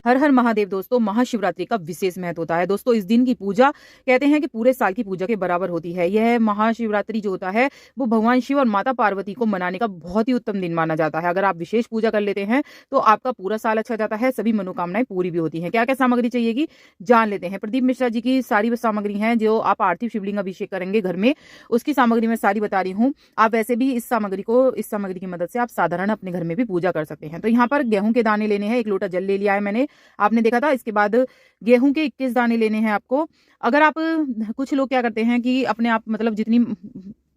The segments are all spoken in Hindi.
हर हर महादेव दोस्तों, महाशिवरात्रि का विशेष महत्व होता है। दोस्तों इस दिन की पूजा कहते हैं कि पूरे साल की पूजा के बराबर होती है। यह महाशिवरात्रि जो होता है वो भगवान शिव और माता पार्वती को मनाने का बहुत ही उत्तम दिन माना जाता है। अगर आप विशेष पूजा कर लेते हैं तो आपका पूरा साल अच्छा जाता है, सभी मनोकामनाएं पूरी भी होती हैं। क्या क्या सामग्री चाहिएगी जान लेते हैं। प्रदीप मिश्रा जी की सारी सामग्री है जो आप पार्थिव शिवलिंग अभिषेक करेंगे घर में, उसकी सामग्री मैं सारी बता रही हूँ। आप वैसे भी इस सामग्री की मदद से आप साधारण अपने घर में भी पूजा कर सकते हैं। तो यहाँ पर गेहूं के दाने लेने हैं, 1 लोटा जल ले लिया है मैंने, आपने देखा था। इसके बाद गेहूं के 21 दाने लेने हैं आपको। अगर आप कुछ लोग क्या करते हैं कि अपने आप मतलब जितनी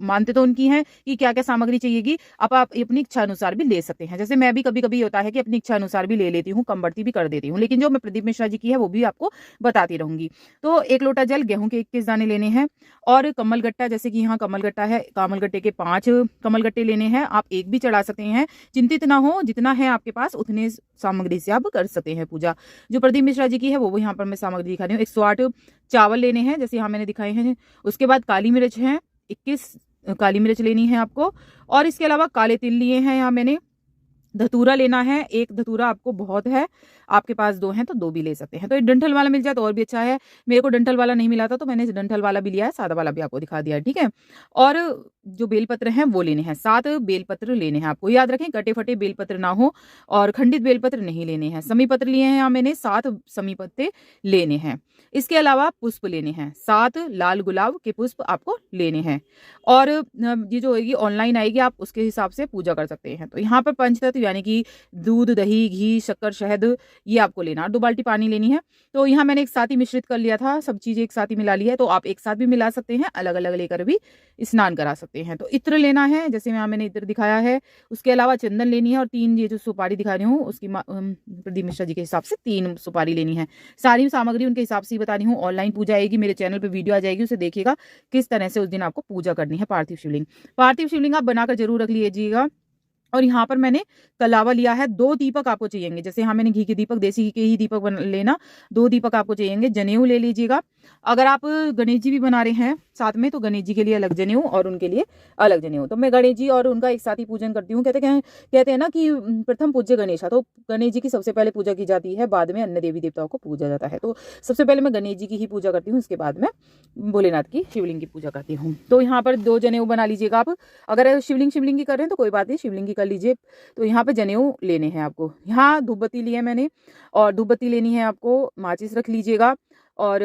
मानते तो उनकी हैं कि क्या क्या सामग्री चाहिएगी, आप अपनी इच्छा अनुसार भी ले सकते हैं। जैसे मैं भी कभी कभी होता है कि अपनी इच्छा अनुसार भी ले लेती हूँ, कम बढ़ती भी कर देती हूँ, लेकिन जो मैं प्रदीप मिश्रा जी की है वो भी आपको बताती रहूंगी। तो 1 लोटा जल, गेहूं के 21 दाने लेने हैं और कमल गट्टा, जैसे कि यहाँ कमल गट्टा है, कमल गट्टे के 5 कमल गट्टे लेने हैं। आप एक भी चढ़ा सकते हैं, चिंतित ना हो, जितना है आपके पास उतने सामग्री से आप कर सकते हैं पूजा। जो प्रदीप मिश्रा जी की है वो यहाँ पर मैं सामग्री दिखा रही हूँ। 108 चावल लेने हैं जैसे यहाँ मैंने दिखाए हैं। उसके बाद काली मिर्च है, 21 काली मिर्च लेनी है आपको। और इसके अलावा काले तिल लिए हैं यहाँ मैंने। धतूरा लेना है, 1 धतूरा आपको बहुत है, आपके पास 2 हैं तो 2 भी ले सकते हैं। तो ये डंठल वाला मिल जाए तो और भी अच्छा है। मेरे को डंठल वाला नहीं मिला था तो मैंने डंठल वाला भी लिया है, सादा वाला भी आपको दिखा दिया है, ठीक है। और जो बेलपत्र हैं वो लेने हैं, 7 बेलपत्र लेने हैं आपको। याद रखें कटे फटे बेलपत्र ना हो और खंडित बेलपत्र नहीं लेने हैं। समी पत्र लिए हैं यहाँ मैंने, 7 समी पत्ते लेने हैं। इसके अलावा पुष्प लेने हैं, 7 लाल गुलाब के पुष्प आपको लेने हैं। और ये जो होगी ऑनलाइन आएगी, आप उसके हिसाब से पूजा कर सकते हैं। तो यहाँ पर पंचतत्व यानी कि दूध, दही, घी, शक्कर, शहद, ये आपको लेना। और 2 बाल्टी पानी लेनी है। तो यहाँ मैंने एक साथ ही मिश्रित कर लिया था, सब चीजें एक साथ ही मिला लिया है। तो आप एक साथ भी मिला सकते हैं, अलग अलग लेकर भी स्नान करा सकते हैं। तो इत्र लेना है, जैसे यहाँ मैंने इत्र दिखाया है। उसके अलावा चंदन लेनी है और 3 ये जो सुपारी दिखा रही हूँ उसकी प्रदीप मिश्रा जी के हिसाब से 3 सुपारी लेनी है। सारी सामग्री उनके हिसाब से ही बता रही हूँ। ऑनलाइन पूजा आएगी, मेरे चैनल पर वीडियो आ जाएगी, उसे देखिएगा किस तरह से उस दिन आपको पूजा करनी है। पार्थिव शिवलिंग आप बनाकर जरूर रख लीजिएगा। और यहाँ पर मैंने कलावा लिया है, 2 दीपक आपको चाहिएंगे। जैसे यहाँ मैंने घी के दीपक, देसी घी के ही दीपक लेना, 2 दीपक आपको चाहिएंगे। जनेऊ ले लीजिएगा। अगर आप गणेश जी भी बना रहे हैं साथ में तो गणेश जी के लिए अलग जनेऊ और उनके लिए अलग जनेऊ। तो मैं गणेश जी और उनका एक साथ ही पूजन करती हूँ। कहते हैं ना कि प्रथम पूज्य गणेश, तो गणेश जी की सबसे पहले पूजा की जाती है, बाद में अन्य देवी देवताओं को पूजा जाता है। तो सबसे पहले मैं गणेश जी की ही पूजा करती हूँ, उसके बाद में भोलेनाथ की शिवलिंग की पूजा करती हूँ। तो यहाँ पर 2 जनेऊ बना लीजिएगा आप। अगर शिवलिंग की कर रहे हैं तो कोई बात नहीं, शिवलिंग की कर लीजिए। तो यहाँ पे जनेऊ लेने हैं आपको। यहाँ धूप बत्ती ली है मैंने और धूप बत्ती लेनी है आपको। माचिस रख लीजिएगा। और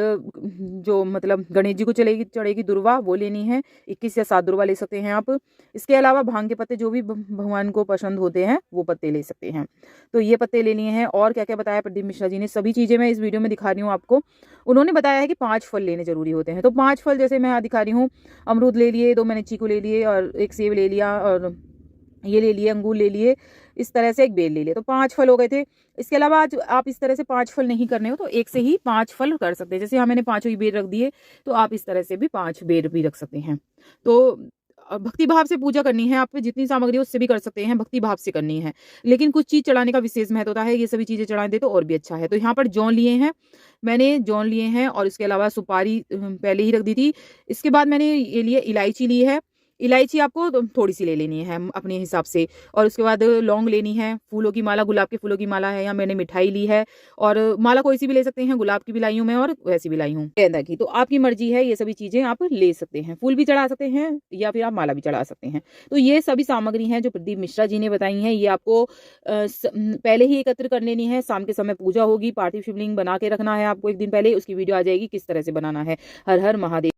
जो मतलब गणेश जी को चढ़ेगी दुर्वा, वो लेनी है। 21 या 7 दुर्वा ले सकते हैं आप। इसके अलावा भांग के पत्ते जो भी भगवान को पसंद होते हैं वो पत्ते ले सकते हैं। तो ये पत्ते लेने हैं। और क्या क्या बताया प्रदीप मिश्रा जी ने, सभी चीजें मैं इस वीडियो में दिखा रही हूँ आपको। उन्होंने बताया है कि 5 फल लेने जरूरी होते हैं। तो 5 फल जैसे मैं यहाँ दिखा रही हूँ, अमरूद ले लिए, 2 मैंने चीकू ले लिए और 1 सेब ले लिया और ये ले लिए, अंगूर ले लिए, इस तरह से 1 बेल ले लिया। तो 5 फल हो गए थे। इसके अलावा आज आप इस तरह से 5 फल नहीं करने हो तो 1 से ही 5 फल कर सकते हैं। जैसे यहाँ मैंने 5 ही बेर रख दिए तो आप इस तरह से भी 5 बेर भी रख सकते हैं। तो भक्ति भाव से पूजा करनी है, आप जितनी सामग्री उससे भी कर सकते हैं, भक्ति भाव से करनी है। लेकिन कुछ चीज चढ़ाने का विशेष महत्व होता है, ये सभी चीजें चढ़ा दे तो और भी अच्छा है। तो यहाँ पर जौन लिए हैं मैंने, जौन लिए हैं और इसके अलावा सुपारी पहले ही रख दी थी। इसके बाद मैंने ये लिए इलायची ली है। इलायची आपको थोड़ी सी ले लेनी है अपने हिसाब से। और उसके बाद लौंग लेनी है, फूलों की माला, गुलाब के फूलों की माला है। यहाँ मैंने मिठाई ली है और माला कोई सी भी ले सकते हैं, गुलाब की भी लाई हूँ मैं और वैसी भी लाई हूँ गेंदा की। तो आपकी मर्जी है, ये सभी चीजें आप ले सकते हैं। फूल भी चढ़ा सकते हैं या फिर आप माला भी चढ़ा सकते हैं। तो ये सभी सामग्री हैं जो प्रदीप मिश्रा जी ने बताई हैं, ये आपको पहले ही एकत्र कर लेनी है। शाम के समय पूजा होगी, पार्थिव शिवलिंग बना के रखना है आपको 1 दिन पहले, उसकी वीडियो आ जाएगी किस तरह से बनाना है। हर हर महादेव।